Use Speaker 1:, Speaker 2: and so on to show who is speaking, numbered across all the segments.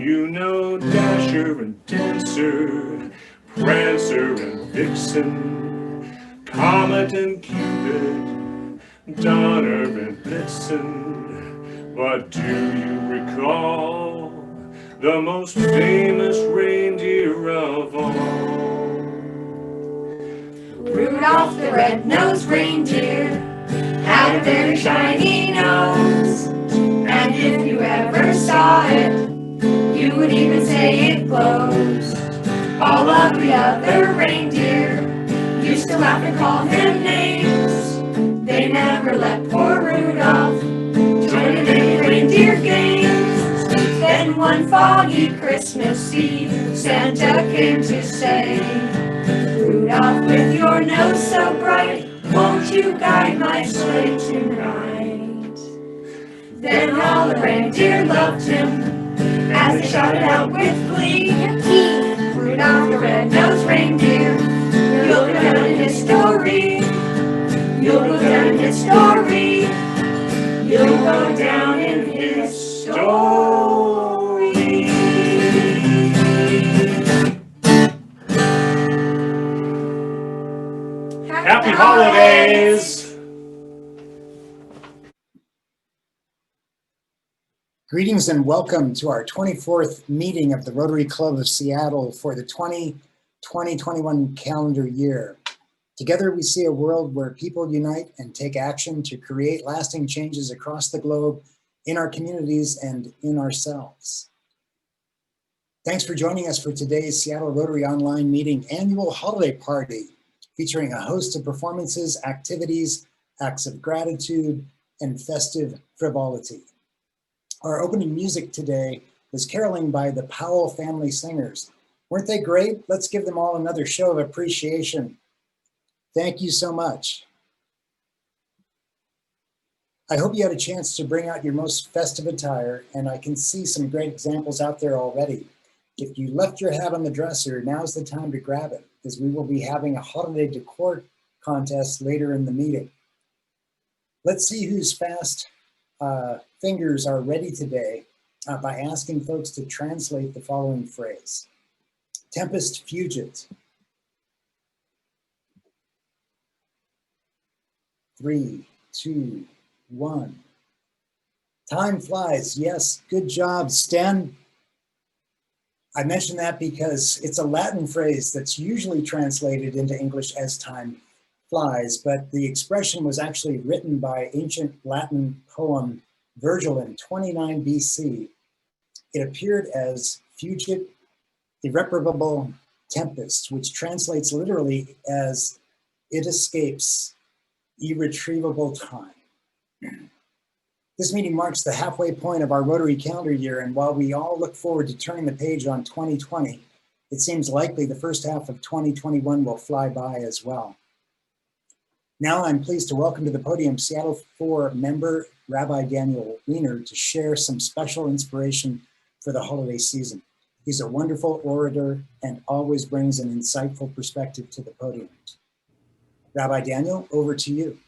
Speaker 1: you know Dasher and Dancer, Prancer and Vixen, Comet and Cupid, Donner and Blitzen? But do you recall the most famous reindeer of all?
Speaker 2: Rudolph the red-nosed reindeer had a very shiny nose, and if you ever saw it, you would even say it glows. All of the other reindeer used to laugh and call him names. They never let poor Rudolph join in any reindeer games. Then one foggy Christmas Eve, Santa came to say, Rudolph, with your nose so bright, won't you guide my sleigh tonight? Then all the reindeer loved him as they shouted out with glee, Rudolph the red-nosed reindeer, you'll go down in history. You'll go down in history. You'll go down in history.
Speaker 1: Happy holidays!
Speaker 3: Greetings and welcome to our 24th meeting of the Rotary Club of Seattle for the 2021 calendar year. Together we see a world where people unite and take action to create lasting changes across the globe, in our communities and in ourselves. Thanks for joining us for today's Seattle Rotary Online Meeting Annual Holiday Party, featuring a host of performances, activities, acts of gratitude, and festive frivolity. Our opening music today was caroling by the Powell Family Singers. Weren't they great? Let's give them all another show of appreciation. Thank you so much. I hope you had a chance to bring out your most festive attire, and I can see some great examples out there already. If you left your hat on the dresser, now's the time to grab it, as we will be having a holiday decor contest later in the meeting. Let's see whose fast fingers are ready today by asking folks to translate the following phrase. Tempest fugit. 3, 2, 1. Time flies. Yes, good job, Stan. I mention that because it's a Latin phrase that's usually translated into English as time flies, but the expression was actually written by ancient Latin poem Virgil in 29 BC. It appeared as fugit irreparable tempest, which translates literally as it escapes irretrievable time. This meeting marks the halfway point of our Rotary calendar year, and while we all look forward to turning the page on 2020, it seems likely the first half of 2021 will fly by as well. Now I'm pleased to welcome to the podium Seattle 4 member Rabbi Daniel Weiner to share some special inspiration for the holiday season. He's a wonderful orator and always brings an insightful perspective to the podium. Rabbi Daniel, over to you.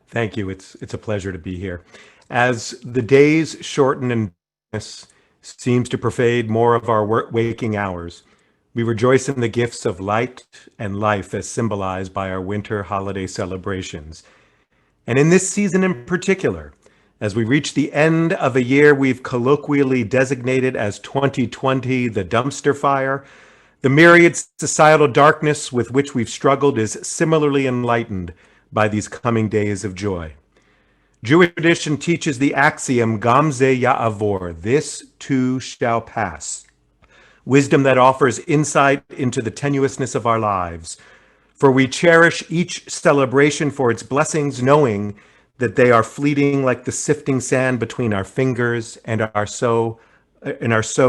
Speaker 4: Thank you. It's a pleasure to be here. As the days shorten and darkness seems to pervade more of our waking hours, we rejoice in the gifts of light and life as symbolized by our winter holiday celebrations. And in this season in particular, as we reach the end of a year we've colloquially designated as 2020, the dumpster fire, the myriad societal darkness with which we've struggled is similarly enlightened by these coming days of joy. Jewish tradition teaches the axiom, Gam ze ya'avor, this too shall pass. Wisdom that offers insight into the tenuousness of our lives. For we cherish each celebration for its blessings, knowing that they are fleeting like the sifting sand between our fingers and are so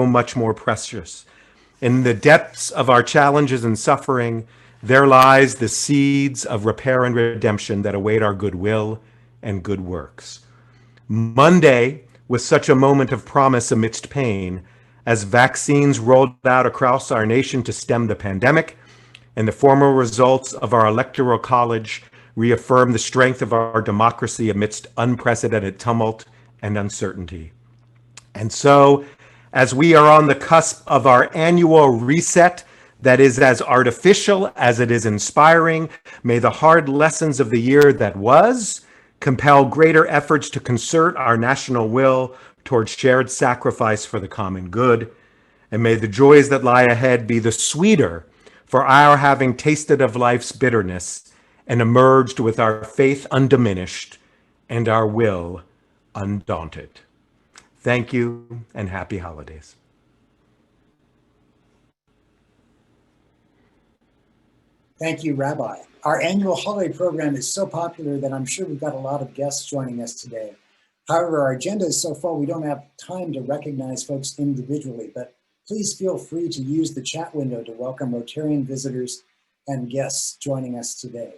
Speaker 4: much more precious. In the depths of our challenges and suffering, there lies the seeds of repair and redemption that await our goodwill and good works. Monday was such a moment of promise amidst pain, as vaccines rolled out across our nation to stem the pandemic, and the formal results of our electoral college reaffirmed the strength of our democracy amidst unprecedented tumult and uncertainty. And so, As we are on the cusp of our annual reset that is as artificial as it is inspiring, may the hard lessons of the year that was compel greater efforts to concert our national will towards shared sacrifice for the common good. And may the joys that lie ahead be the sweeter for our having tasted of life's bitterness and emerged with our faith undiminished and our will undaunted. Thank you and happy holidays.
Speaker 3: Thank you, Rabbi. Our annual holiday program is so popular that I'm sure we've got a lot of guests joining us today. However, our agenda is so full we don't have time to recognize folks individually, but please feel free to use the chat window to welcome Rotarian visitors and guests joining us today.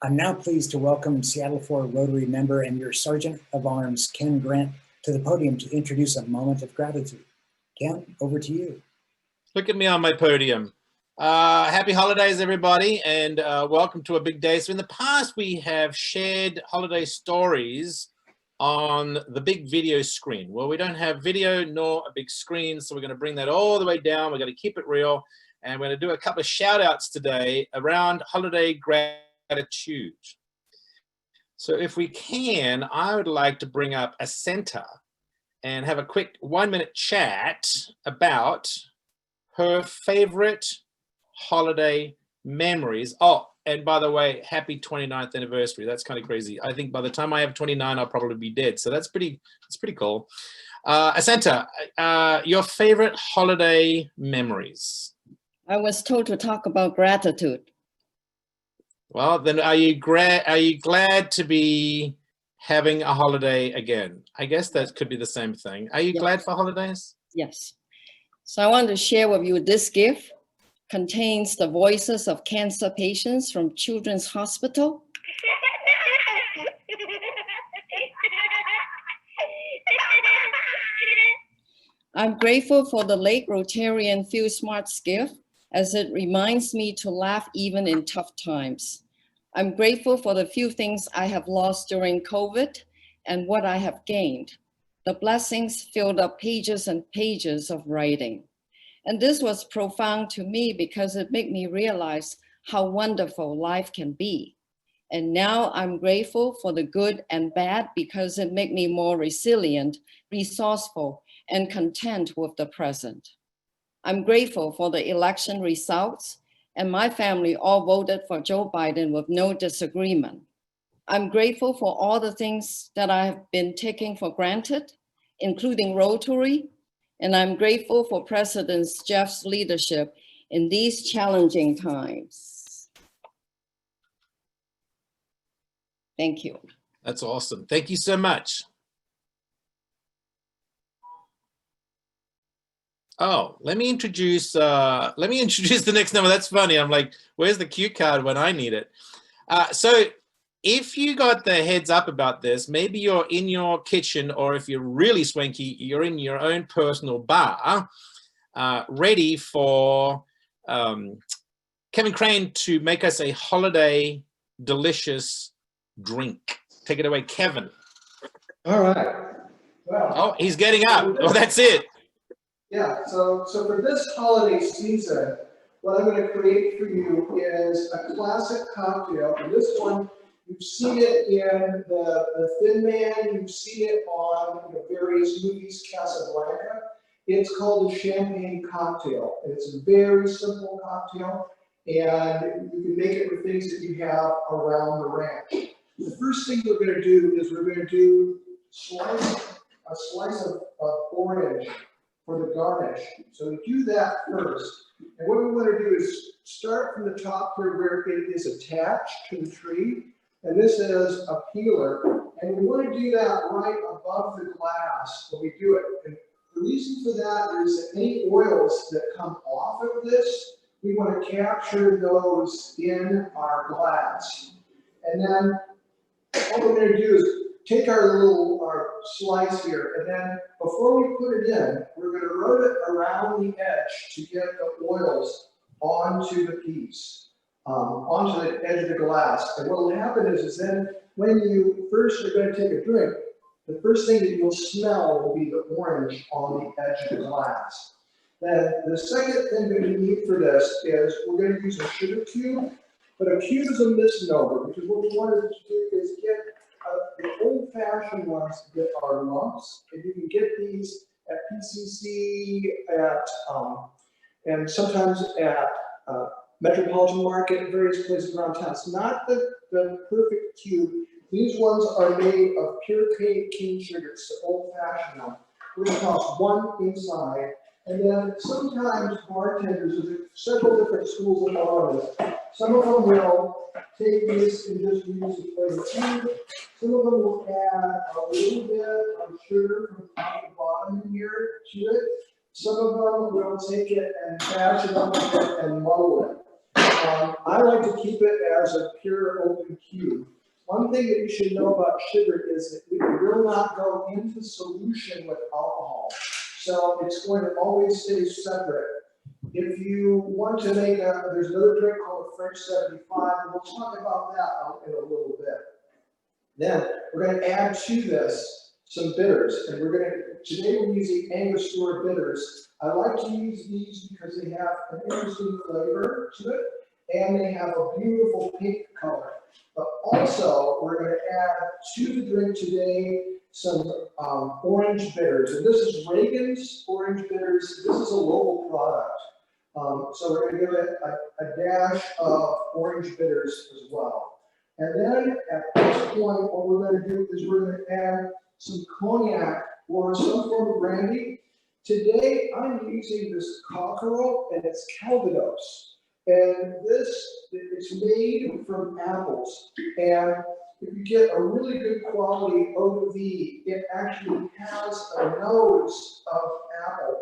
Speaker 3: I'm now pleased to welcome Seattle 4 Rotary member and your Sergeant of Arms, Ken Grant, to the podium to introduce a moment of gratitude. Ken, over to you.
Speaker 5: Look at me on my podium. Happy holidays, everybody, and welcome to a big day. So in the past, we have shared holiday stories on the big video screen. Well, we don't have video nor a big screen, so we're going to bring that all the way down. We're going to keep it real, and we're going to do a couple of shout outs today around holiday gratitude. So if we can, I would like to bring up a center and have a quick 1-minute chat about her favorite holiday memories. Oh, and by the way, happy 29th anniversary. That's kind of crazy. I think by the time I have 29, I'll probably be dead. So that's pretty cool. Asanta, your favorite holiday memories?
Speaker 6: I was told to talk about gratitude.
Speaker 5: Well, then are you glad to be having a holiday again? I guess that could be the same thing. Are you glad for holidays?
Speaker 6: Yes. So I want to share with you this gift. Contains the voices of cancer patients from Children's Hospital. I'm grateful for the late Rotarian Feel Smart's gift, as it reminds me to laugh even in tough times. I'm grateful for the few things I have lost during COVID and what I have gained. The blessings filled up pages and pages of writing. And this was profound to me because it made me realize how wonderful life can be. And now I'm grateful for the good and bad because it made me more resilient, resourceful, and content with the present. I'm grateful for the election results, and my family all voted for Joe Biden with no disagreement. I'm grateful for all the things that I have been taking for granted, including Rotary, and I'm grateful for President Jeff's leadership in these challenging times. Thank you.
Speaker 5: That's awesome. Thank you so much. Oh, let me introduce the next number. That's funny. I'm like, where's the cue card when I need it? So if you got the heads up about this, maybe you're in your kitchen, or if you're really swanky, you're in your own personal bar, ready for Kevin Crane to make us a holiday delicious drink. Take it away, Kevin.
Speaker 7: All right. Well,
Speaker 5: oh, he's getting up. Oh, that's it.
Speaker 7: Yeah, so for this holiday season, what I'm going to create for you is a classic cocktail. And this one, you've seen it in the Thin Man, you've seen it on various movies, Casablanca. It's called a champagne cocktail. And it's a very simple cocktail, and you can make it with things that you have around the ranch. The first thing we're going to do is we're going to do a slice of orange for the garnish. So we do that first. And what we want to do is start from the top here where it is attached to the tree. And this is a peeler. And we want to do that right above the glass when we do it. And the reason for that is that any oils that come off of this, we want to capture those in our glass. And then what we're going to do is take our slice here, and then before we put it in, we're going to rub it around the edge to get the oils onto the piece, onto the edge of the glass. And what will happen is then when you first are going to take a drink, the first thing that you'll smell will be the orange on the edge of the glass. Then the second thing that we need for this is we're going to use a sugar cube, but a cube is a misnomer because what we wanted to do is get the old-fashioned ones that are lumps, and you can get these at PCC, and sometimes at Metropolitan Market, various places around town. It's not the perfect cube. These ones are made of pure cane sugar, it's the old-fashioned one. We're going to toss one inside, and then sometimes bartenders, there's several different schools of thought. Some of them will take this and just use it for the cube. Some of them will add a little bit of sugar from top to bottom in here to it. Some of them will take it and mash it up and muddle it. I like to keep it as a pure open cube. One thing that you should know about sugar is that it will not go into solution with alcohol. So it's going to always stay separate. If you want to make there's another drink called a French 75, and we'll talk about that in a little bit. Then we're going to add to this some bitters, and today we're using Angostura bitters. I like to use these because they have an interesting flavor to it, and they have a beautiful pink color. But also, we're going to add to the drink today some orange bitters, and this is Reagan's orange bitters. This is a local product, so we're going to give it a dash of orange bitters as well. And then at this point, what we're going to do is we're going to add some cognac or some form of brandy. Today, I'm using this cockerel, and it's Calvados. And this is made from apples. And if you get a really good quality eau de vie, it actually has a nose of apple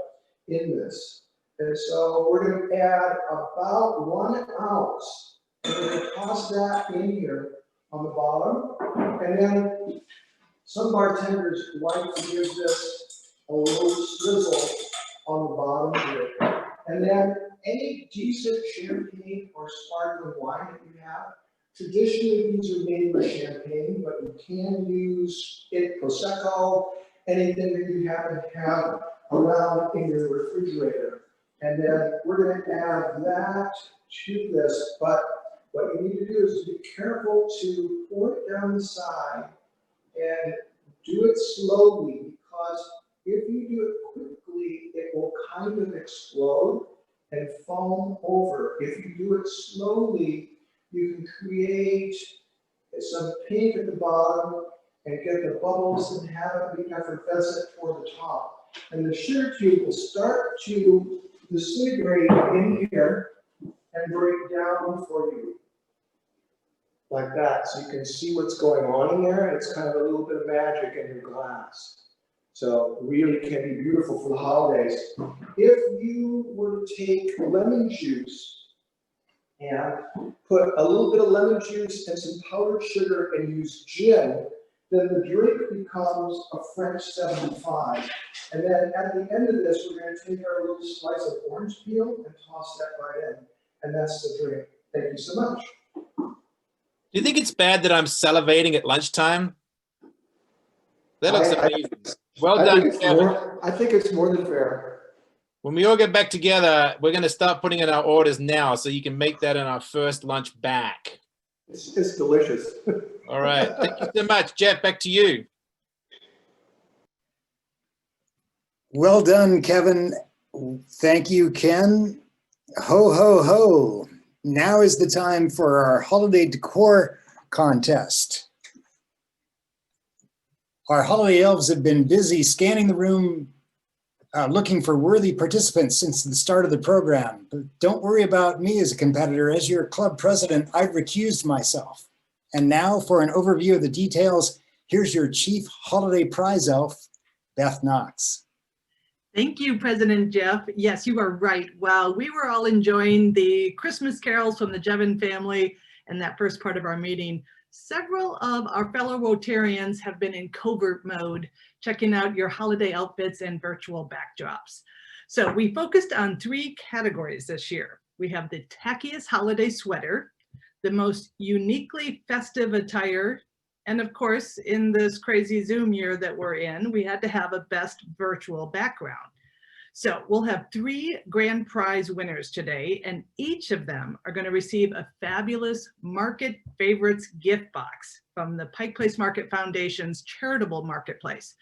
Speaker 7: in this. And so we're going to add about 1 ounce. We're going to toss that in here on the bottom. And then some bartenders like to give this a little sizzle on the bottom here. And then any decent champagne or sparkling wine that you have, traditionally these are made with champagne, but you can use it, Prosecco, anything that you happen to have around in your refrigerator. And then we're going to add that to this, but what you need to do is be careful to pour it down the side and do it slowly, because if you do it quickly, it will kind of explode and foam over. If you do it slowly, you can create some pink at the bottom and get the bubbles and have it be effervescent toward the top. And the sugar cube will start to disintegrate in here and break down for you. Like that, so you can see what's going on in there, and it's kind of a little bit of magic in your glass. So really can be beautiful for the holidays. If you were to take lemon juice and put a little bit of lemon juice and some powdered sugar and use gin, then the drink becomes a French 75. And then at the end of this, we're going to take our little slice of orange peel and toss that right in. And that's the drink. Thank you so much.
Speaker 5: Do you think it's bad that I'm salivating at lunchtime? That looks amazing. Well done, Kevin.
Speaker 7: I think it's more than fair.
Speaker 5: When we all get back together, we're going to start putting in our orders now so you can make that in our first lunch back.
Speaker 7: It's delicious.
Speaker 5: All right. Thank you so much. Jeff, back to you.
Speaker 3: Well done, Kevin. Thank you, Ken. Ho, ho, ho. Now is the time for our holiday decor contest. Our holiday elves have been busy scanning the room, looking for worthy participants since the start of the program. But don't worry about me as a competitor. As your club president, I've recused myself. And now for an overview of the details, here's your chief holiday prize elf, Beth Knox.
Speaker 8: Thank you, President Jeff. Yes, you are right. While we were all enjoying the Christmas carols from the Jevon family and that first part of our meeting, several of our fellow Rotarians have been in covert mode, checking out your holiday outfits and virtual backdrops. So we focused on 3 categories this year. We have the tackiest holiday sweater, the most uniquely festive attire, And of course, in this crazy Zoom year that we're in, we had to have a best virtual background. So we'll have 3 grand prize winners today, and each of them are going to receive a fabulous Market Favorites gift box from the Pike Place Market Foundation's charitable marketplace.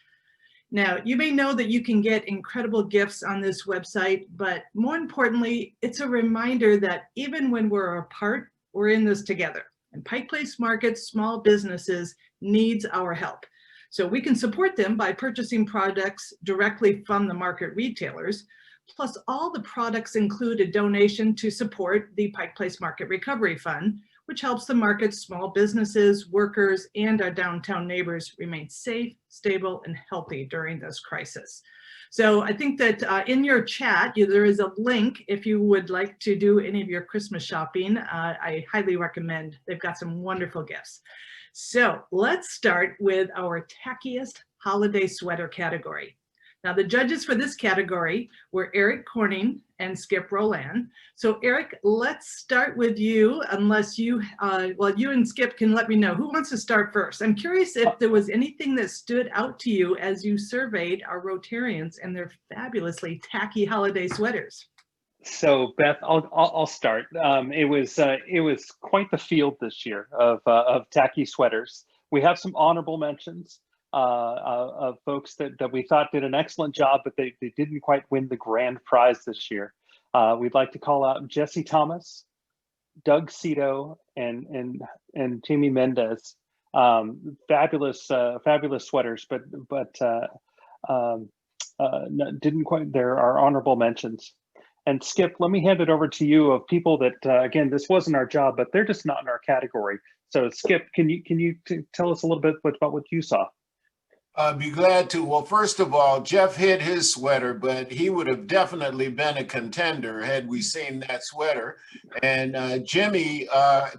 Speaker 8: Now, you may know that you can get incredible gifts on this website, but more importantly, it's a reminder that even when we're apart, we're in this together. And Pike Place Market's small businesses needs our help. So we can support them by purchasing products directly from the market retailers. Plus, all the products include a donation to support the Pike Place Market Recovery Fund, which helps the market's small businesses, workers, and our downtown neighbors remain safe, stable, and healthy during this crisis. So I think that in your chat, there is a link if you would like to do any of your Christmas shopping. I highly recommend. They've got some wonderful gifts. So let's start with our tackiest holiday sweater category. Now, the judges for this category were Eric Corning and Skip Roland. So Eric, let's start with you, unless you, well, you and Skip can let me know. Who wants to start first? I'm curious if there was anything that stood out to you as you surveyed our Rotarians and their fabulously tacky holiday sweaters.
Speaker 9: So Beth, I'll start. It was quite the field this year of tacky sweaters. We have some honorable mentions of folks that we thought did an excellent job, but they didn't quite win the grand prize this year. We'd like to call out Jesse Thomas, Doug Cito, and Jamie Mendez. Fabulous sweaters, but didn't quite. There are honorable mentions. And Skip, let me hand it over to you of people that, again, this wasn't our job, but they're just not in our category. So Skip, can you tell us a little bit about what you saw?
Speaker 10: I'd be glad to. Well, first of all, Jeff hid his sweater, but he would have definitely been a contender had we seen that sweater. And Jimmy,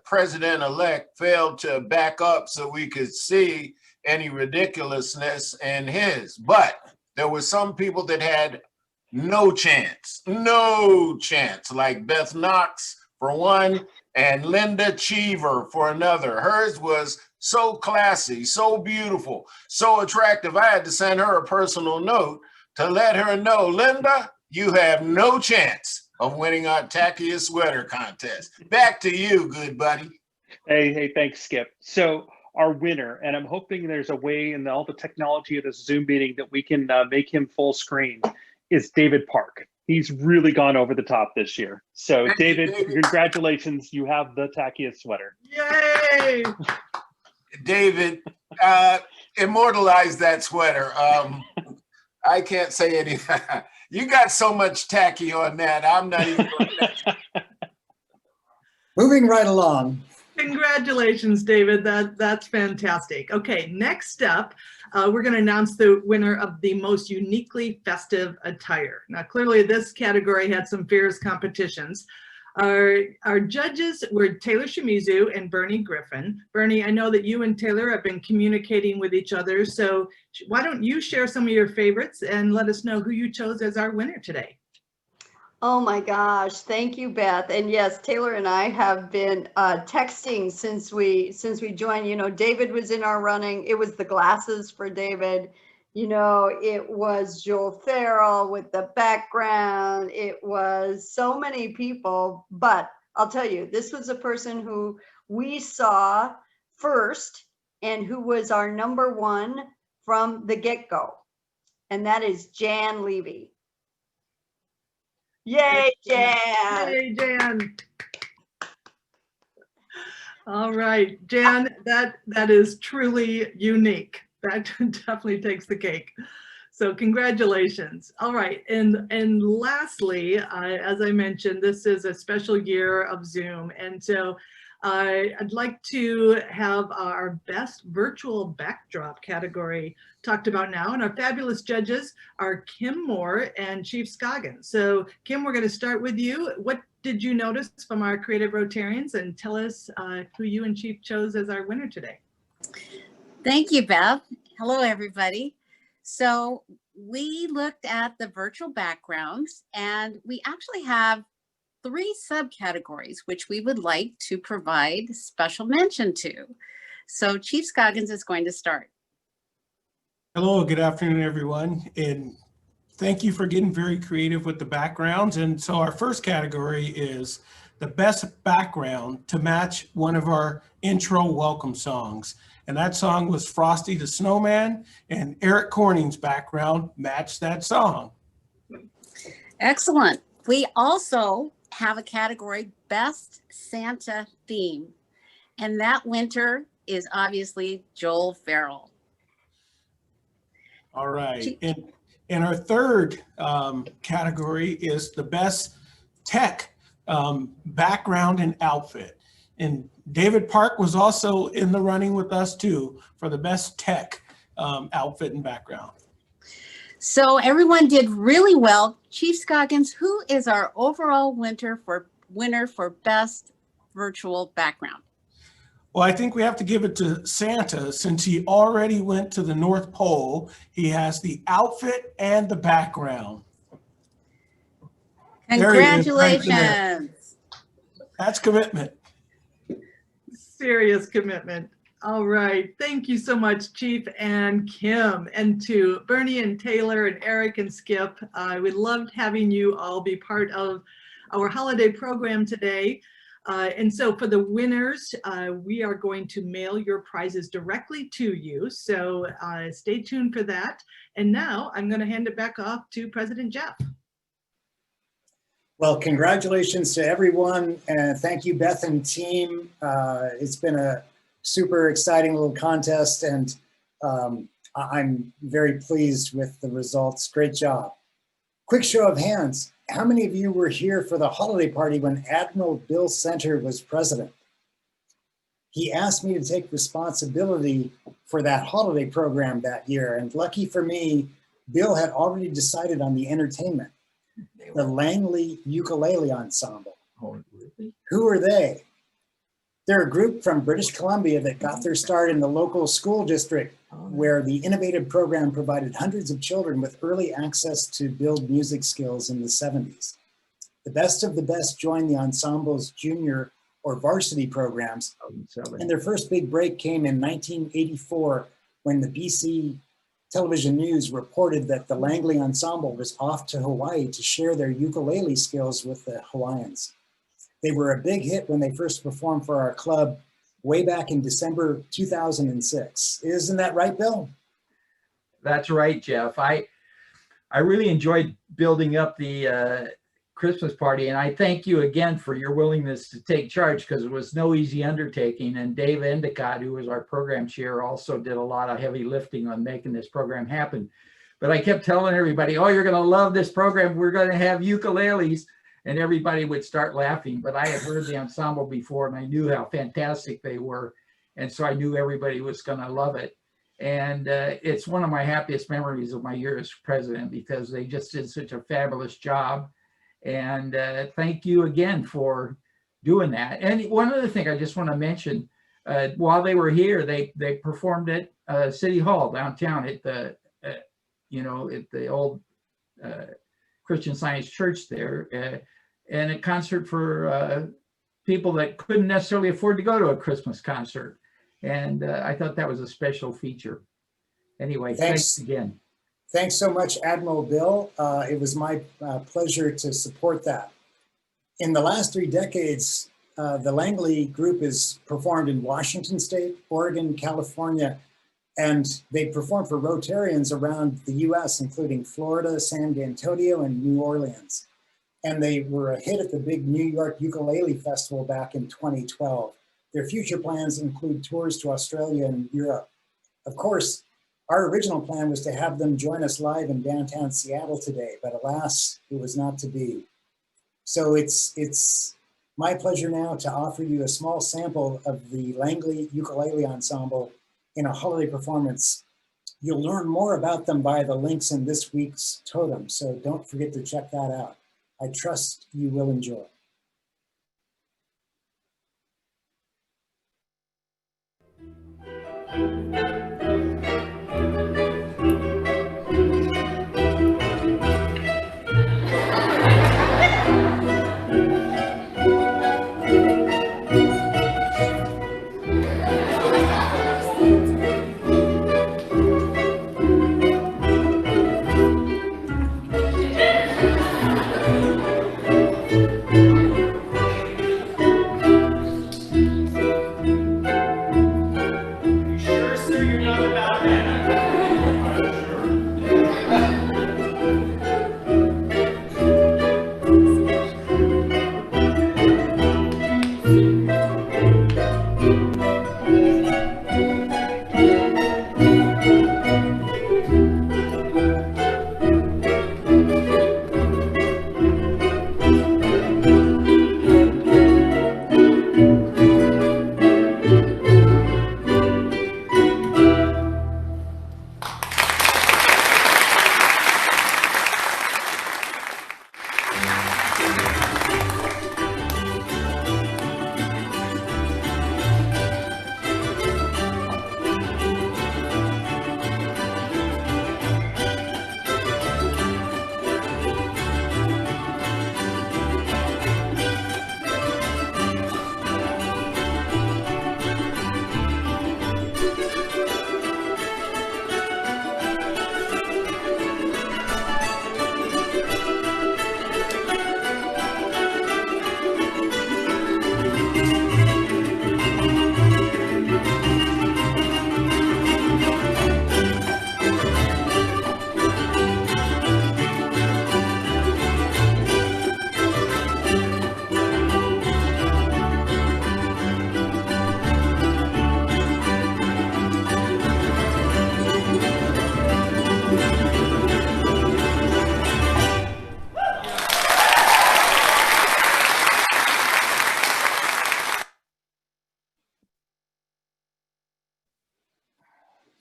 Speaker 10: president-elect, failed to back up so we could see any ridiculousness in his. But there were some people that had no chance, like Beth Knox for one, and Linda Cheever for another. Hers was so classy, so beautiful, so attractive. I had to send her a personal note to let her know, Linda, you have no chance of winning our tackiest sweater contest. Back to you, good buddy.
Speaker 9: Hey, thanks, Skip. So our winner, and I'm hoping there's a way in all the technology of this Zoom meeting that we can make him full screen, is David Park. He's really gone over the top this year. So David, congratulations. You have the tackiest sweater.
Speaker 8: Yay!
Speaker 10: David, immortalize that sweater. I can't say anything. You got so much tacky on that. I'm not even going to.
Speaker 3: Moving right along.
Speaker 8: Congratulations, David. That's fantastic. Okay, next up, we're going to announce the winner of the most uniquely festive attire. Now, clearly this category had some fierce competitions. Our judges were Taylor Shimizu and Bernie Griffin. Bernie, I know that you and Taylor have been communicating with each other, so why don't you share some of your favorites and let us know who you chose as our winner today?
Speaker 11: Oh my gosh, thank you, Beth. And yes, Taylor and I have been texting since we joined. You know, David was in our running. It was the glasses for David. You know, it was Joel Farrell with the background. It was so many people, but I'll tell you, this was a person who we saw first and who was our #1 from the get-go. And that is Jan Levy. Yay, Jan!
Speaker 8: Yay, Jan! All right, Jan, that is truly unique. That definitely takes the cake. So congratulations. All right, and lastly, as I mentioned, this is a special year of Zoom, and so I'd like to have our best virtual backdrop category talked about now, and our fabulous judges are Kim Moore and Chief Scoggins. So Kim, we're going to start with you. What did you notice from our creative Rotarians, and tell us who you and Chief chose as our winner today?
Speaker 12: Thank you, Beth. Hello, everybody. So we looked at the virtual backgrounds, and we actually have 3 subcategories which we would like to provide special mention to. So Chief Scoggins is going to start.
Speaker 13: Hello, good afternoon, everyone. And thank you for getting very creative with the backgrounds. And so our first category is the best background to match one of our intro welcome songs. And that song was Frosty the Snowman, and Eric Corning's background matched that song.
Speaker 12: Excellent. We also have a category, Best Santa Theme. And that winter is obviously Joel Farrell.
Speaker 13: All right. And our third category is the best tech background and outfit. And David Park was also in the running with us too for the best tech outfit and background.
Speaker 12: So everyone did really well. Chief Scoggins, who is our overall winner for best virtual background?
Speaker 13: Well, I think we have to give it to Santa since he already went to the North Pole. He has the outfit and the background.
Speaker 12: Congratulations.
Speaker 13: That's commitment.
Speaker 8: Serious commitment. All right. Thank you so much, Chief and Kim, and to Bernie and Taylor and Eric and Skip. We loved having you all be part of our holiday program today. And so for the winners, we are going to mail your prizes directly to you. So stay tuned for that. And now I'm going to hand it back off to President Jeff.
Speaker 3: Well, congratulations to everyone. And thank you, Beth and team. It's been a super exciting little contest, and I'm very pleased with the results. Great job. Quick show of hands. How many of you were here for the holiday party when Admiral Bill Center was president? He asked me to take responsibility for that holiday program that year. And lucky for me, Bill had already decided on the entertainment, the Langley Ukulele Ensemble.
Speaker 1: Oh, really?
Speaker 3: Who are they? They're a group from British Columbia that got their start in the local school district, where the innovative program provided hundreds of children with early access to build music skills in the 70s. The best of the best joined the ensemble's junior or varsity programs, and their first big break came in 1984 when the BC Television News reported that the Langley Ensemble was off to Hawaii to share their ukulele skills with the Hawaiians. They were a big hit when they first performed for our club way back in December 2006. Isn't that right, Bill?
Speaker 14: That's right, Jeff. I really enjoyed building up the Christmas party, and I thank you again for your willingness to take charge, because it was no easy undertaking. And Dave Endicott, who was our program chair, also did a lot of heavy lifting on making this program happen. But I kept telling everybody, oh, you're going to love this program. We're going to have ukuleles. And everybody would start laughing. But I had heard the ensemble before, and I knew how fantastic they were. And so I knew everybody was going to love it. And it's one of my happiest memories of my year as president, because they just did such a fabulous job. And thank you again for doing that. And one other thing I just want to mention, while they were here, they performed at City Hall downtown at the, at the old Christian Science Church there. And a concert for people that couldn't necessarily afford to go to a Christmas concert. And I thought that was a special feature. Anyway, thanks again.
Speaker 3: Thanks so much, Admiral Bill. It was my pleasure to support that. In the last 3 decades, the Langley group has performed in Washington State, Oregon, California, and they performed for Rotarians around the US, including Florida, San Antonio, and New Orleans. And they were a hit at the big New York Ukulele Festival back in 2012. Their future plans include tours to Australia and Europe. Of course, our original plan was to have them join us live in downtown Seattle today, but alas, it was not to be. So it's my pleasure now to offer you a small sample of the Langley Ukulele Ensemble in a holiday performance. You'll learn more about them via the links in this week's totem, so don't forget to check that out. I trust you will enjoy.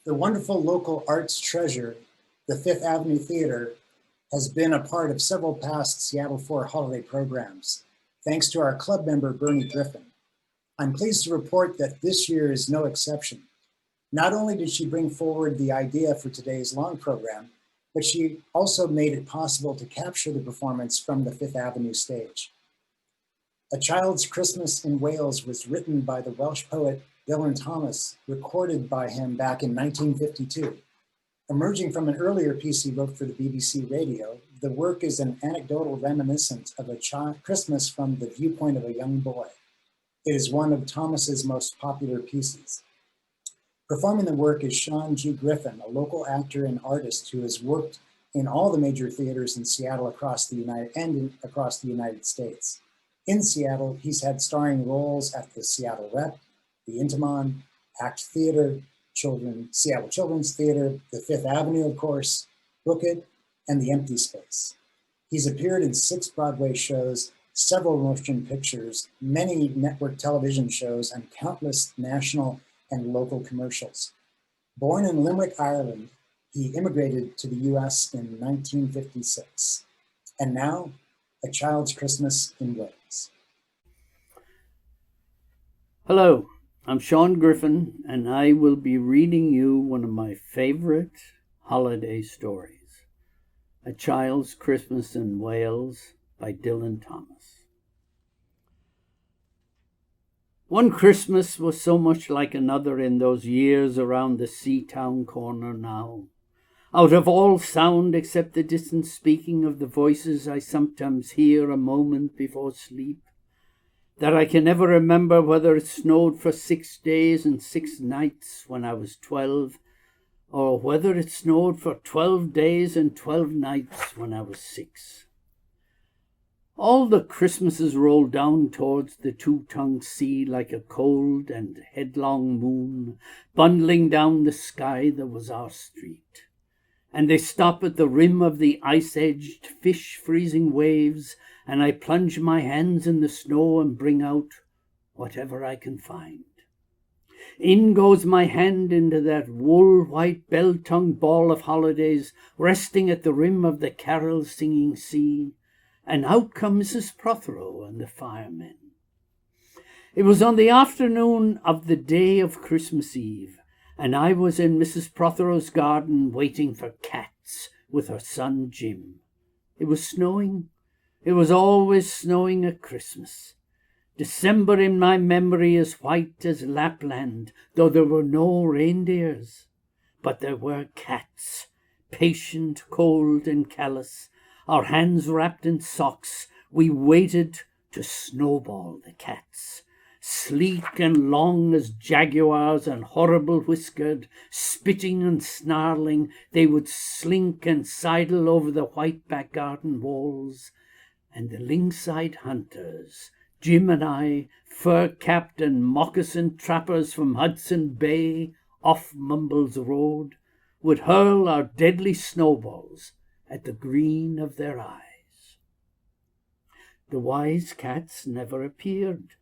Speaker 3: The wonderful local arts treasure, the Fifth Avenue Theater, has been a part of several past Seattle 4 holiday programs, thanks to our club member, Bernie Griffin. I'm pleased to report that this year is no exception. Not only did she bring forward the idea for today's long program, but she also made it possible to capture the performance from the Fifth Avenue stage. A Child's Christmas in Wales was written by the Welsh poet Dylan Thomas, recorded by him back in 1952. Emerging from an earlier piece he wrote for the BBC Radio, the work is an anecdotal reminiscence of a Christmas from the viewpoint of a young boy. It is one of Thomas's most popular pieces. Performing the work is Sean G. Griffin, a local actor and artist who has worked in all the major theaters in Seattle across the United States. In Seattle, he's had starring roles at the Seattle Rep, the Intiman, Act Theater, Seattle Children's Theater, the Fifth Avenue, of course, Book It, and The Empty Space. He's appeared in 6 Broadway shows, several motion pictures, many network television shows, and countless national and local commercials. Born in Limerick, Ireland, he immigrated to the US in 1956. And now, A Child's Christmas in Wales.
Speaker 15: Hello, I'm Sean Griffin, and I will be reading you one of my favorite holiday stories, A Child's Christmas in Wales by Dylan Thomas. One Christmas was so much like another in those years around the Seatown corner now. Out of all sound except the distant speaking of the voices I sometimes hear a moment before sleep, that I can never remember whether it snowed for 6 days and 6 nights when I was 12, or whether it snowed for 12 days and 12 nights when I was 6. All the Christmases rolled down towards the two-tongued sea like a cold and headlong moon, bundling down the sky that was our street. And they stop at the rim of the ice-edged, fish-freezing waves, and I plunge my hands in the snow and bring out whatever I can find. In goes my hand into that wool-white, bell-tongued ball of holidays, resting at the rim of the carol-singing sea, and out come Mrs. Prothero and the firemen. It was on the afternoon of the day of Christmas Eve, and I was in Mrs. Prothero's garden waiting for cats with her son Jim. It was snowing. It was always snowing at Christmas. December in my memory is white as Lapland, though there were no reindeers. But there were cats, patient, cold, and callous. Our hands wrapped in socks, we waited to snowball the cats. Sleek and long as jaguars and horrible whiskered, spitting and snarling, they would slink and sidle over the white back garden walls. And the lynx-eyed hunters, Jim and I, fur-capped and moccasined trappers from Hudson Bay, off Mumbles Road, would hurl our deadly snowballs at the green of their eyes. The wise cats never appeared.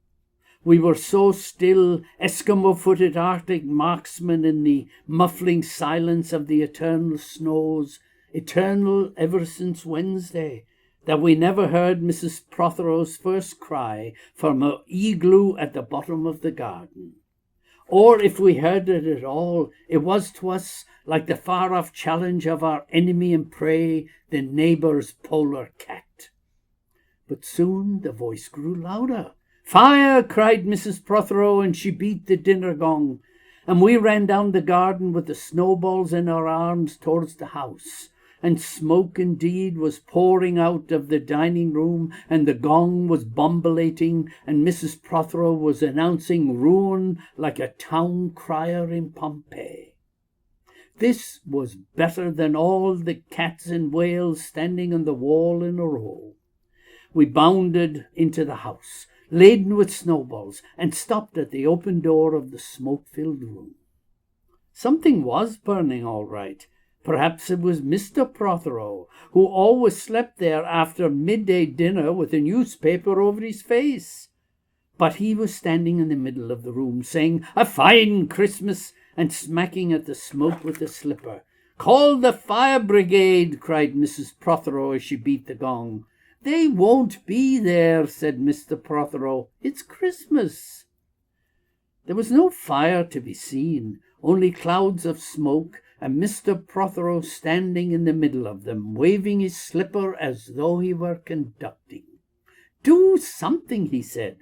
Speaker 15: We were so still, Eskimo-footed Arctic marksmen in the muffling silence of the eternal snows, eternal ever since Wednesday, that we never heard Mrs. Prothero's first cry from her igloo at the bottom of the garden. Or if we heard it at all, it was to us like the far-off challenge of our enemy and prey, the neighbour's polar cat. But soon the voice grew louder. "Fire!" cried Mrs. Prothero, and she beat the dinner gong, and we ran down the garden with the snowballs in our arms towards the house. And smoke indeed was pouring out of the dining room, and the gong was bombulating, and Mrs. Prothero was announcing ruin like a town crier in Pompeii. This was better than all the cats in Wales standing on the wall in a row. We bounded into the house, laden with snowballs, and stopped at the open door of the smoke-filled room. Something was burning all right. Perhaps it was Mr. Prothero, who always slept there after midday dinner with a newspaper over his face. But he was standing in the middle of the room, saying, "A fine Christmas," and smacking at the smoke with a slipper. "Call the fire brigade," cried Mrs. Prothero as she beat the gong. "They won't be there," said Mr. Prothero. "It's Christmas." There was no fire to be seen, only clouds of smoke, and Mr. Prothero standing in the middle of them, waving his slipper as though he were conducting. "Do something," he said,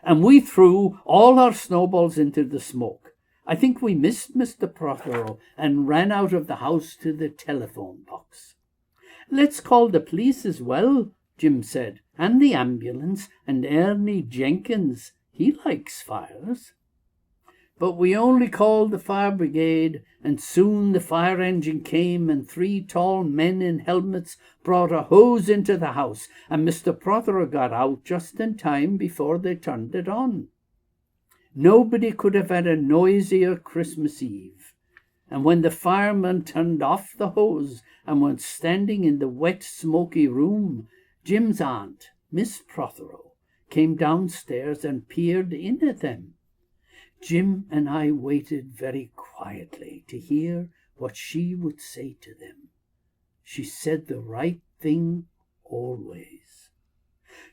Speaker 15: and we threw all our snowballs into the smoke. I think we missed Mr. Prothero and ran out of the house to the telephone box. "Let's call the police as well," Jim said, "and the ambulance, and Ernie Jenkins. He likes fires." But we only called the fire brigade, and soon the fire engine came, and 3 tall men in helmets brought a hose into the house, and Mr. Prothero got out just in time before they turned it on. Nobody could have had a noisier Christmas Eve. And when the fireman turned off the hose and was standing in the wet, smoky room, Jim's aunt, Miss Prothero, came downstairs and peered in at them. Jim and I waited very quietly to hear what she would say to them. She said the right thing always.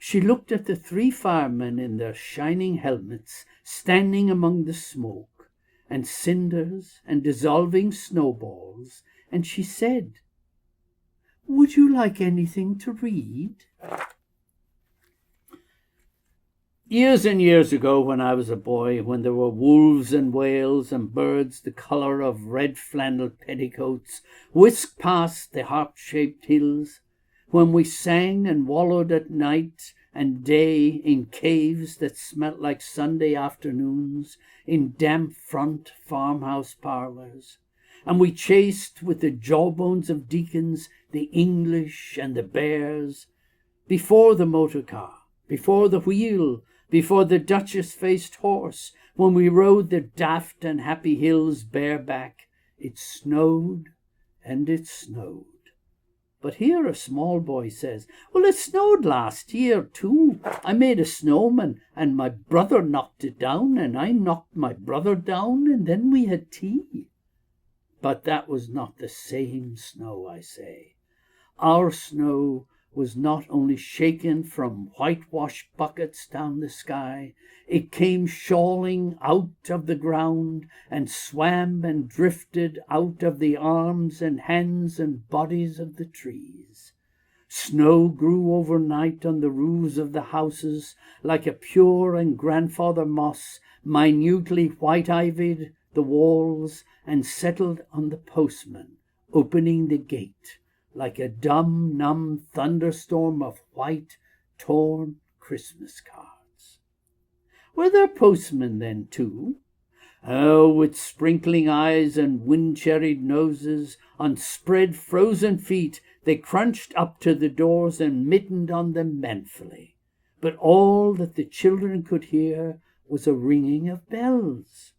Speaker 15: She looked at the 3 firemen in their shining helmets standing among the smoke and cinders and dissolving snowballs, and she said, "Would you like anything to read?" Years and years ago, when I was a boy, when there were wolves and whales and birds the colour of red flannel petticoats whisked past the harp-shaped hills, when we sang and wallowed at night and day in caves that smelt like Sunday afternoons, in damp front farmhouse parlours, and we chased with the jawbones of deacons the English and the bears, before the motor car, before the wheel, before the Duchess-faced horse, when we rode the daft and happy hills bareback, it snowed and it snowed. But here a small boy says, "Well, it snowed last year too. I made a snowman and my brother knocked it down, and I knocked my brother down, and then we had tea." But that was not the same snow, I say. Our snow was not only shaken from whitewash buckets down the sky, it came shawling out of the ground and swam and drifted out of the arms and hands and bodies of the trees. Snow grew overnight on the roofs of the houses like a pure and grandfather moss, minutely white-ivied the walls, and settled on the postman, opening the gate, like a dumb, numb thunderstorm of white, torn Christmas cards. Were there postmen then, too? Oh, with sprinkling eyes and wind-cherried noses, on spread frozen feet, they crunched up to the doors and mittened on them manfully. But all that the children could hear was a ringing of bells.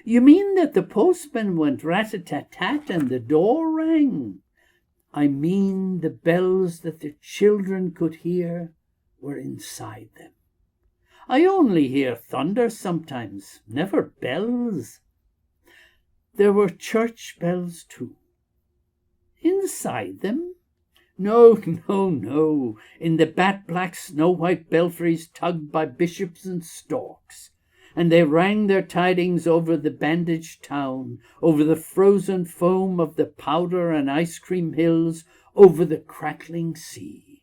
Speaker 15: "You mean that the postman went rat-a-tat-tat and the door rang?" "I mean the bells that the children could hear were inside them. I only hear thunder sometimes, never bells." "There were church bells too." "Inside them?" No, no, in the bat-black snow-white belfries tugged by bishops and storks. And they rang their tidings over the bandaged town, over the frozen foam of the powder and ice cream hills, over the crackling sea.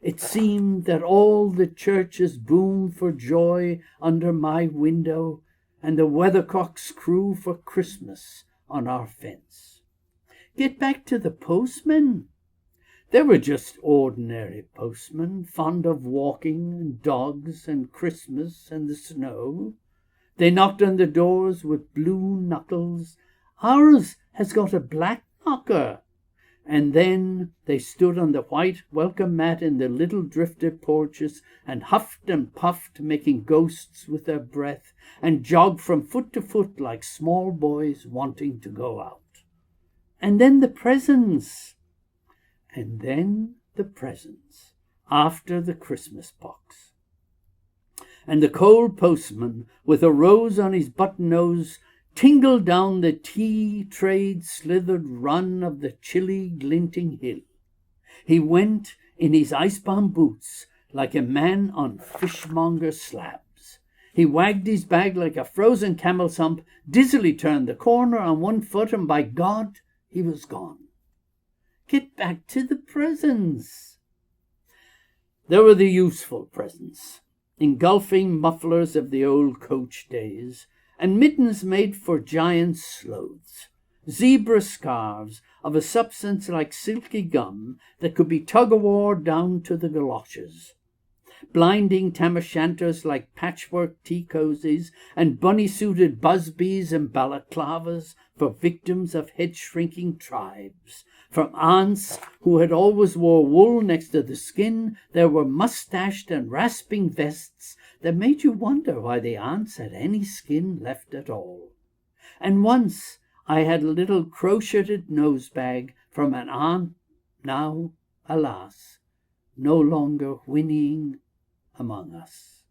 Speaker 15: It seemed that all the churches boomed for joy under my window, and the weathercocks crew for Christmas on our fence. Get back to the postmen. They were just ordinary postmen, fond of walking and dogs and Christmas and the snow. They knocked on the doors with blue knuckles. "Ours has got a black knocker." And then they stood on the white welcome mat in the little drifted porches and huffed and puffed, making ghosts with their breath, and jogged from foot to foot like small boys wanting to go out. And then the presents. And then the presents, after the Christmas box. And the cold postman, with a rose on his button nose, tingled down the tea-trade slithered run of the chilly glinting hill. He went in his ice-bound boots like a man on fishmonger slabs. He wagged his bag like a frozen camel's hump, dizzily turned the corner on one foot, and by God, he was gone. Get back to the presents. There were the useful presents, engulfing mufflers of the old coach days, and mittens made for giant sloths, zebra scarves of a substance like silky gum that could be tug-of-war down to the galoshes, blinding tam-o'-shanters like patchwork tea-cozies, and bunny-suited busbies and balaclavas for victims of head-shrinking tribes. From aunts who had always wore wool next to the skin, there were mustached and rasping vests that made you wonder why the aunts had any skin left at all. And once I had a little crocheted nosebag from an aunt, now, alas, no longer whinnying among us.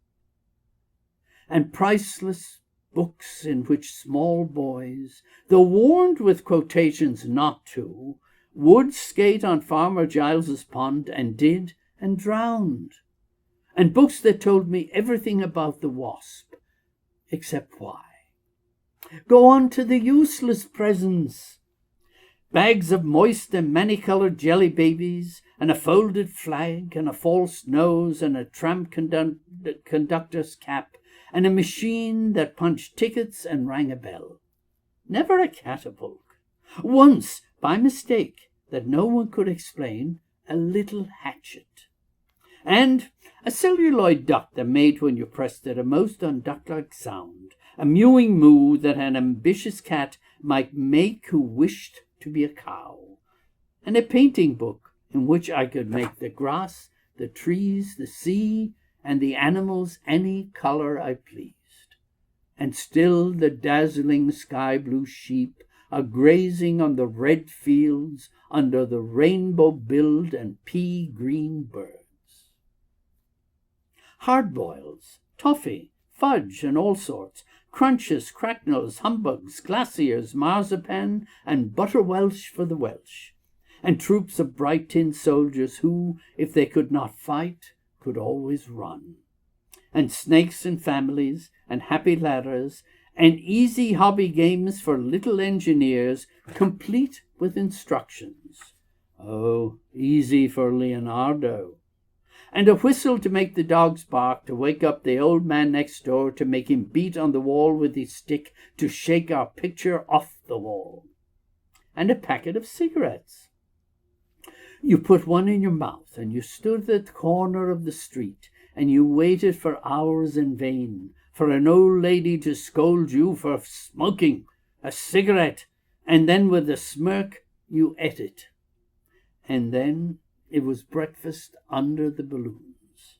Speaker 15: And priceless books in which small boys, though warned with quotations not to, would skate on Farmer Giles's pond and did and drowned. And books that told me everything about the wasp, except why. Go on to the useless presents. Bags of moist and many-colored jelly babies, and a folded flag, and a false nose, and a tram conductor's cap, and a machine that punched tickets and rang a bell. Never a catapult. Once, by mistake, that no one could explain, a little hatchet. And a celluloid duck that made, when you pressed it, a most unduck-like sound, a mewing moo that an ambitious cat might make who wished to be a cow, and a painting book in which I could make the grass, the trees, the sea, and the animals any color I pleased. And still the dazzling sky-blue sheep are grazing on the red fields under the rainbow-billed and pea-green birds. Hard-boils, toffee, fudge, and all sorts, crunches, cracknels, humbugs, glaciers, marzipan, and butter Welsh for the Welsh, and troops of bright tin soldiers who, if they could not fight, could always run, and snakes and families, and happy ladders, and easy hobby games for little engineers, complete with instructions. Oh, easy for Leonardo. And a whistle to make the dogs bark, to wake up the old man next door, to make him beat on the wall with his stick, to shake our picture off the wall. And a packet of cigarettes. You put one in your mouth, and you stood at the corner of the street, and you waited for hours in vain for an old lady to scold you for smoking a cigarette, and then with a smirk you ate it. And then it was breakfast under the balloons.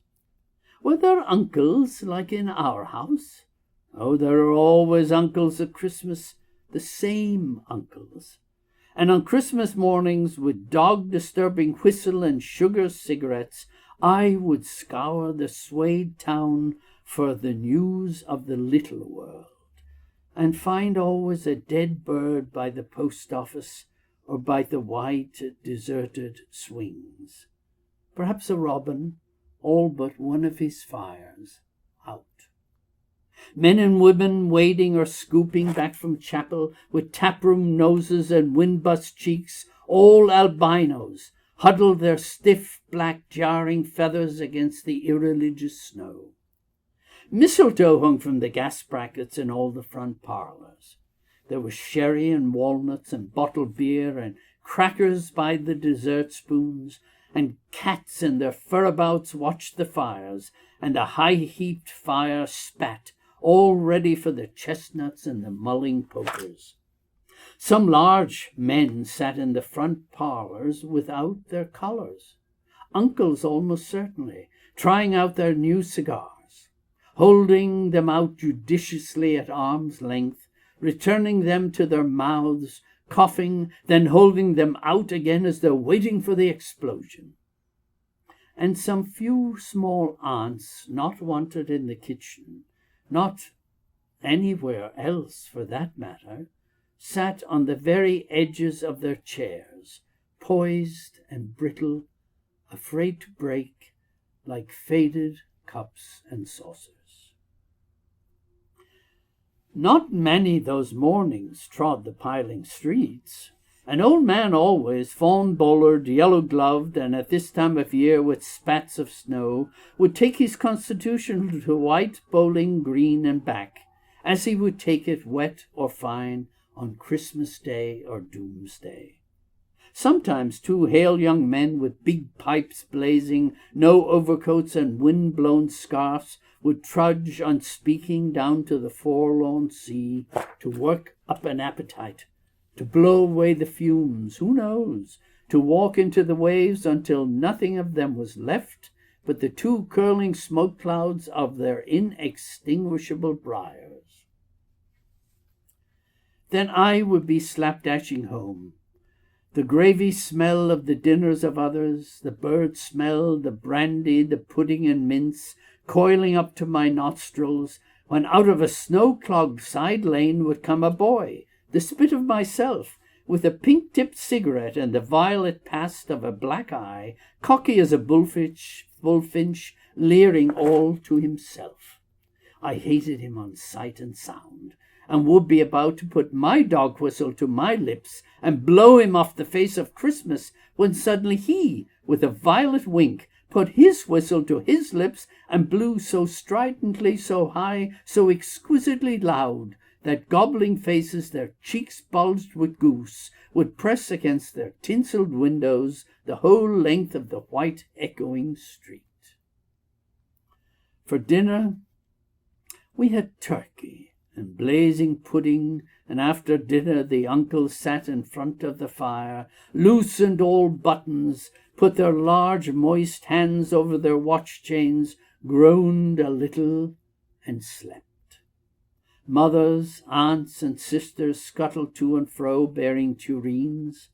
Speaker 15: Were there uncles like in our house? Oh, there are always uncles at Christmas, the same uncles. And on Christmas mornings, with dog-disturbing whistle and sugar cigarettes, I would scour the swayed town for the news of the little world, and find always a dead bird by the post office or by the white, deserted swings. Perhaps a robin, all but one of his fires out. Men and women wading or scooping back from chapel with taproom noses and wind-bust cheeks, all albinos, huddled their stiff, black, jarring feathers against the irreligious snow. Mistletoe hung from the gas brackets in all the front parlors. There was sherry and walnuts and bottled beer and crackers by the dessert spoons, and cats in their furabouts watched the fires, and a high-heaped fire spat, all ready for the chestnuts and the mulling pokers. Some large men sat in the front parlors without their collars, uncles almost certainly, trying out their new cigars, holding them out judiciously at arm's length, returning them to their mouths, coughing, then holding them out again as though waiting for the explosion. And some few small aunts not wanted in the kitchen, not anywhere else for that matter, sat on the very edges of their chairs, poised and brittle, afraid to break, like faded cups and saucers. Not many those mornings trod the piling streets. An old man always, fawn-bowlered, yellow-gloved, and at this time of year with spats of snow, would take his constitution to white, bowling green and back, as he would take it wet or fine on Christmas Day or Doomsday. Sometimes 2 hale young men with big pipes blazing, no overcoats and wind-blown scarfs, would trudge unspeaking down to the forlorn sea to work up an appetite, to blow away the fumes, who knows, to walk into the waves until nothing of them was left but the 2 curling smoke clouds of their inextinguishable briars. Then I would be slapdashing home. The gravy smell of the dinners of others, the bird smell, the brandy, the pudding and mince, coiling up to my nostrils, when out of a snow-clogged side lane would come a boy, the spit of myself, with a pink-tipped cigarette and the violet past of a black eye, cocky as a bullfinch, leering all to himself. I hated him on sight and sound, and would be about to put my dog whistle to my lips and blow him off the face of Christmas, when suddenly he, with a violet wink, put his whistle to his lips and blew so stridently, so high, so exquisitely loud, that gobbling faces, their cheeks bulged with goose, would press against their tinselled windows the whole length of the white echoing street. For dinner we had turkey and blazing pudding, and after dinner the uncles sat in front of the fire, loosened all buttons, put their large moist hands over their watch chains, groaned a little, and slept. Mothers, aunts, and sisters scuttled to and fro bearing tureens.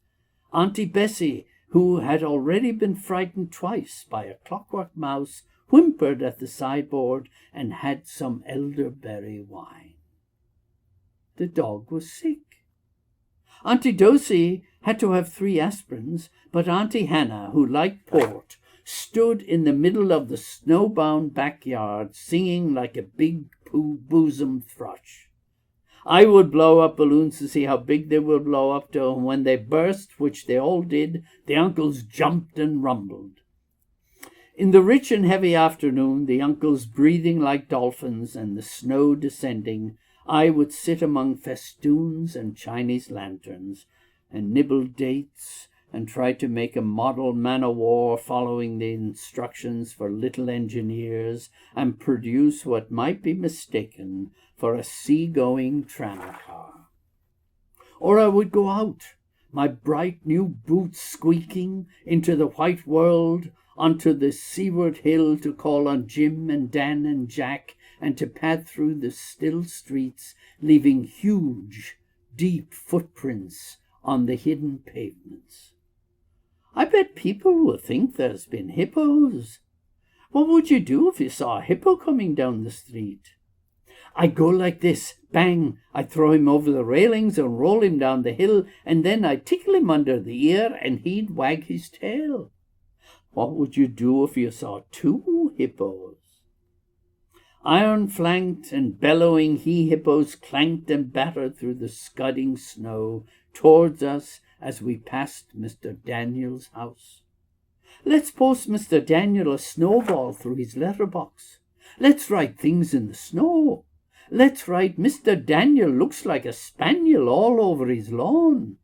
Speaker 15: Auntie Bessie, who had already been frightened twice by a clockwork mouse, whimpered at the sideboard and had some elderberry wine. The dog was sick. Auntie Dosey had to have 3 aspirins, but Auntie Hannah, who liked port, stood in the middle of the snowbound backyard singing like a big bosom thrush. I would blow up balloons to see how big they would blow up to, and when they burst, which they all did, the uncles jumped and rumbled. In the rich and heavy afternoon, the uncles breathing like dolphins and the snow descending, I would sit among festoons and Chinese lanterns and nibble dates and try to make a model man-o'-war following the instructions for little engineers and produce what might be mistaken for a sea-going tram car. Or I would go out, my bright new boots squeaking, into the white world, onto the seaward hill to call on Jim and Dan and Jack, and to pad through the still streets, leaving huge, deep footprints on the hidden pavements. I bet people will think there's been hippos. What would you do if you saw a hippo coming down the street? I'd go like this, bang, I'd throw him over the railings and roll him down the hill, and then I'd tickle him under the ear and he'd wag his tail. What would you do if you saw 2 hippos? Iron-flanked and bellowing he-hippos clanked and battered through the scudding snow towards us as we passed Mr. Daniel's house. Let's post Mr. Daniel a snowball through his letterbox. Let's write things in the snow. Let's write Mr. Daniel looks like a spaniel all over his lawn.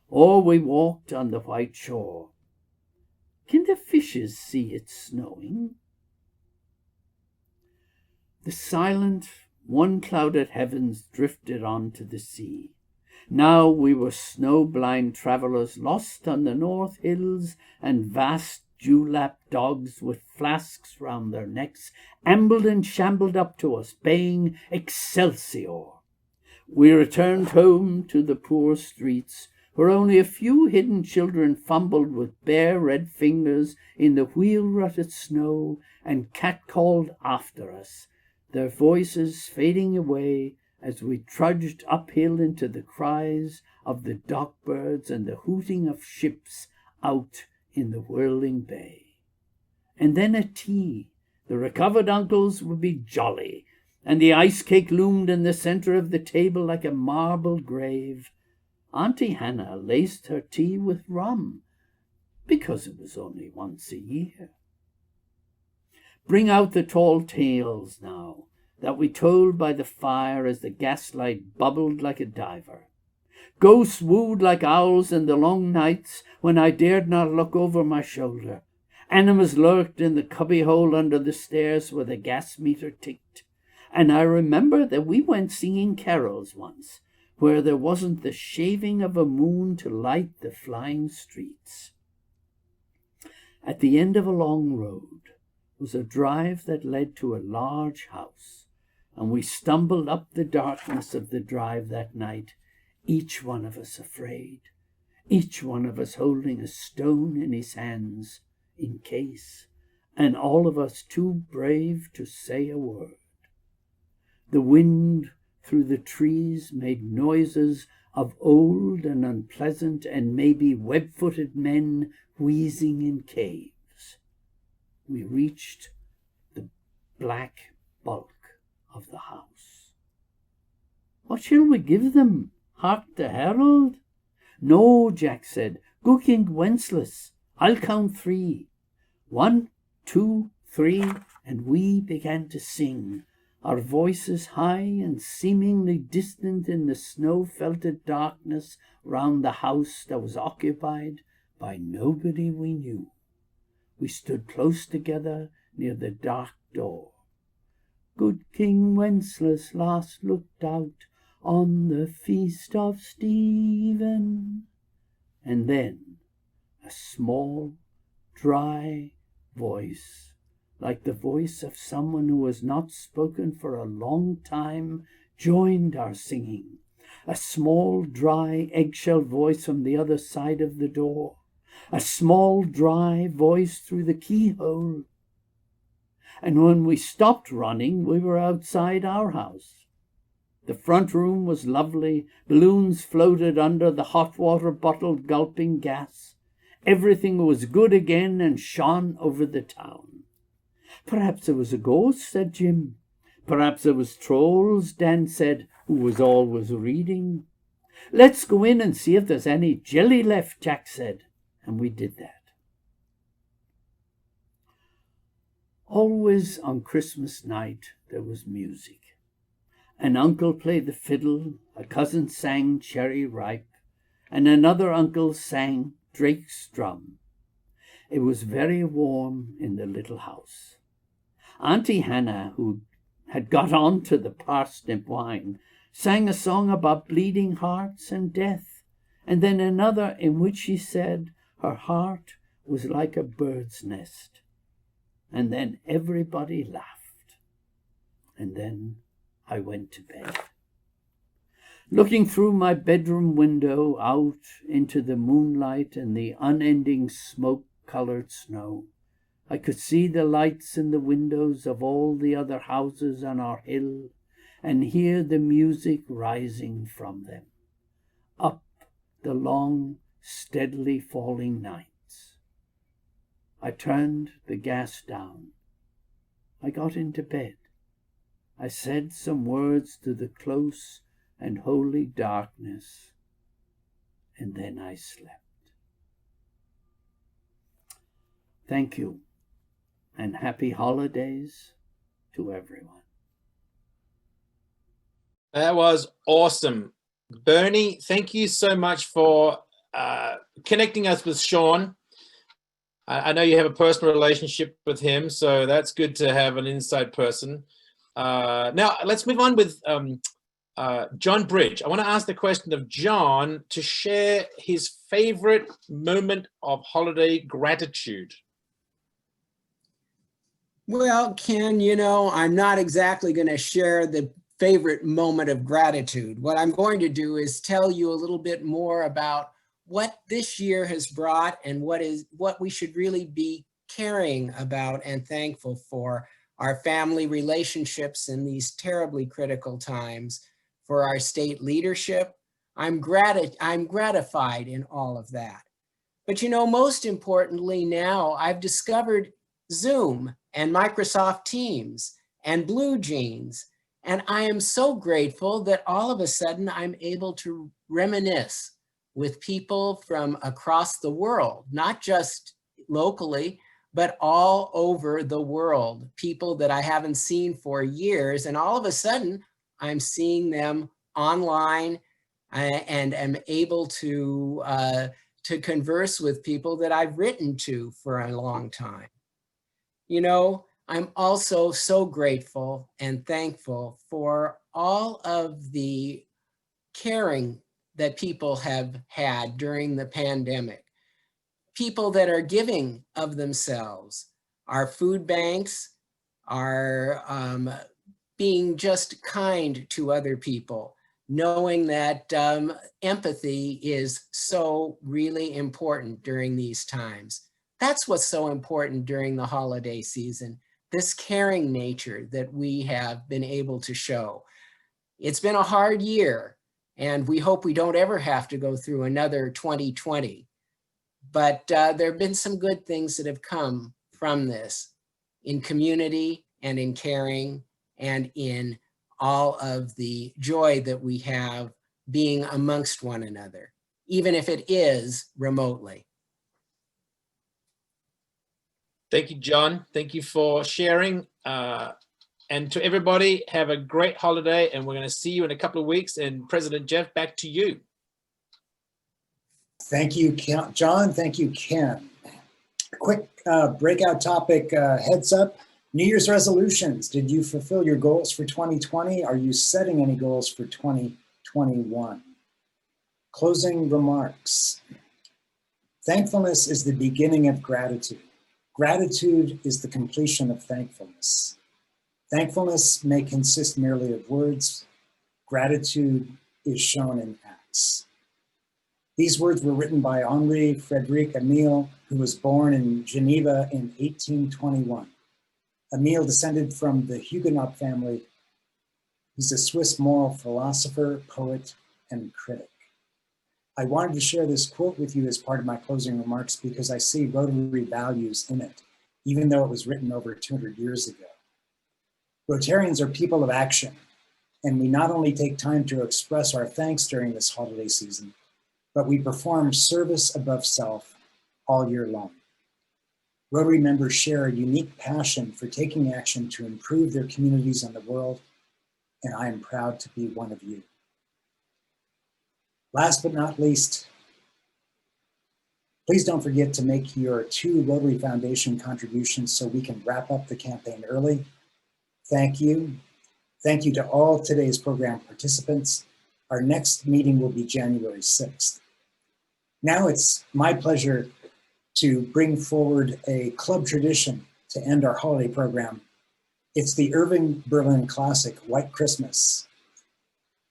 Speaker 15: Or we walked on the white shore. Can the fishes see it snowing? The silent, one-clouded heavens drifted on to the sea. Now we were snow-blind travellers lost on the north hills, and vast dewlap dogs with flasks round their necks ambled and shambled up to us, baying Excelsior. We returned home to the poor streets, where only a few hidden children fumbled with bare red fingers in the wheel-rutted snow and catcalled after us, their voices fading away as we trudged uphill into the cries of the dock birds and the hooting of ships out in the whirling bay. And then at tea, the recovered uncles would be jolly, and the ice cake loomed in the center of the table like a marble grave. Auntie Hannah laced her tea with rum, because it was only once a year. Bring out the tall tales now, that we told by the fire as the gaslight bubbled like a diver. Ghosts wooed like owls in the long nights when I dared not look over my shoulder. Animals lurked in the cubbyhole under the stairs where the gas meter ticked. And I remember that we went singing carols once, where there wasn't the shaving of a moon to light the flying streets. At the end of a long road was a drive that led to a large house, and we stumbled up the darkness of the drive that night, each one of us afraid, each one of us holding a stone in his hands in case, and all of us too brave to say a word. The wind through the trees made noises of old and unpleasant and maybe web-footed men wheezing in caves. We reached the black bulk of the house. What shall we give them? Hark the herald? No, Jack said. Go King Wenceslas. I'll count 3. 1, 2, 3, and we began to sing, our voices high and seemingly distant in the snow-felted darkness round the house that was occupied by nobody we knew. We stood close together near the dark door. Good King Wenceslas last looked out on the feast of Stephen. And then a small, dry voice, like the voice of someone who has not spoken for a long time, joined our singing. A small, dry, eggshell voice from the other side of the door. A small, dry voice through the keyhole. And when we stopped running, we were outside our house. The front room was lovely. Balloons floated under the hot water bottle gulping gas. Everything was good again and shone over the town. Perhaps it was a ghost, said Jim. Perhaps it was trolls, Dan said, who was always reading. Let's go in and see if there's any jelly left, Jack said, and we did that. Always on Christmas night there was music. An uncle played the fiddle, a cousin sang Cherry Ripe, and another uncle sang Drake's Drum. It was very warm in the little house. Auntie Hannah, who had got on to the parsnip wine, sang a song about bleeding hearts and death, and then another in which she said her heart was like a bird's nest. And then everybody laughed. And then I went to bed. Looking through my bedroom window out into the moonlight and the unending smoke-colored snow, I could see the lights in the windows of all the other houses on our hill and hear the music rising from them, up the long, steadily falling nights. I turned the gas down. I got into bed. I said some words to the close and holy darkness, and then I slept. Thank you, and happy holidays to everyone.
Speaker 5: That was awesome. Bernie, thank you so much for connecting us with Sean. I know you have a personal relationship with him, so that's good to have an inside person. Now, let's move on with John Bridge. I want to ask the question of John to share his favorite moment of holiday gratitude.
Speaker 16: Well, Ken, you know, I'm not exactly going to share the favorite moment of gratitude. What I'm going to do is tell you a little bit more about what this year has brought and what we should really be caring about and thankful for our family relationships in these terribly critical times, for our state leadership. I'm gratified in all of that. But you know, most importantly now, I've discovered Zoom and Microsoft Teams and Blue Jeans. And I am so grateful that all of a sudden I'm able to reminisce with people from across the world, not just locally, but all over the world, people that I haven't seen for years. And all of a sudden I'm seeing them online and am able to converse with people that I've written to for a long time. You know, I'm also so grateful and thankful for all of the caring that people have had during the pandemic. People that are giving of themselves, our food banks, are being just kind to other people, knowing that empathy is so really important during these times. That's what's so important during the holiday season, this caring nature that we have been able to show. It's been a hard year, and we hope we don't ever have to go through another 2020. But there have been some good things that have come from this in community and in caring and in all of the joy that we have being amongst one another, even if it is remotely.
Speaker 5: Thank you, John. Thank you for sharing. And to everybody, have a great holiday, and we're going to see you in a couple of weeks. And President Jeff, back to you.
Speaker 3: Thank you, John. Thank you, Ken. Quick breakout topic, heads up. New Year's resolutions. Did you fulfill your goals for 2020? Are you setting any goals for 2021? Closing remarks. Thankfulness is the beginning of gratitude. Gratitude is the completion of thankfulness. Thankfulness may consist merely of words. Gratitude is shown in acts. These words were written by Henri Frédéric Emile, who was born in Geneva in 1821. Emile descended from the Huguenot family. He's a Swiss moral philosopher, poet, and critic. I wanted to share this quote with you as part of my closing remarks because I see Rotary values in it, even though it was written over 200 years ago. Rotarians are people of action, and we not only take time to express our thanks during this holiday season, but we perform service above self all year long. Rotary members share a unique passion for taking action to improve their communities and the world, and I am proud to be one of you. Last but not least, please don't forget to make your 2 Rotary Foundation contributions so we can wrap up the campaign early. Thank you. Thank you to all today's program participants. Our next meeting will be January 6th. Now it's my pleasure to bring forward a club tradition to end our holiday program. It's the Irving Berlin classic, White Christmas.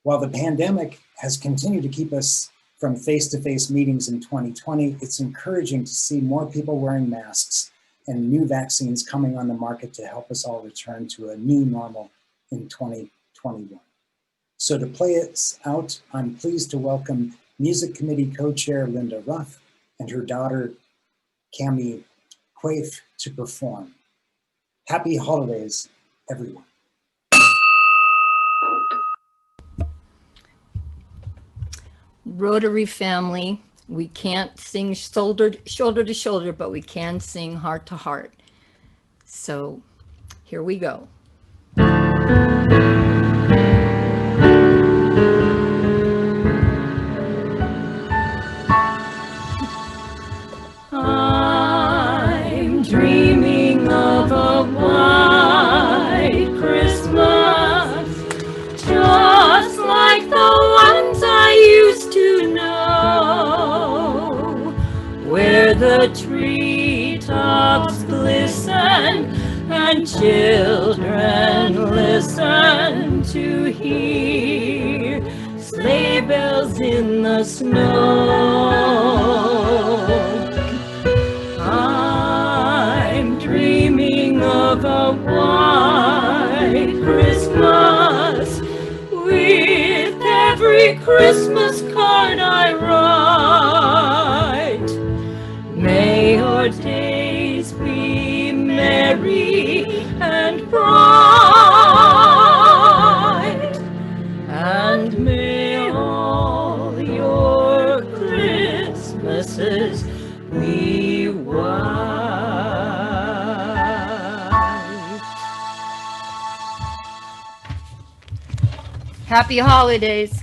Speaker 3: While the pandemic has continued to keep us from face-to-face meetings in 2020, it's encouraging to see more people wearing masks and new vaccines coming on the market to help us all return to a new normal in 2021. So to play us out, I'm pleased to welcome Music Committee Co-Chair Linda Ruff and her daughter, Cami Quaife, to perform. Happy holidays, everyone.
Speaker 17: Rotary family, we can't sing shoulder to shoulder, but we can sing heart to heart. So here we go. I'm dreaming of a white Christmas, just like the ones I used to know, where the treetops glisten and children listen to hear sleigh bells in the snow. I'm dreaming of of a white Christmas with every Christmas card I write. May your days be merry and bright, and may all your Christmases be white. Happy holidays.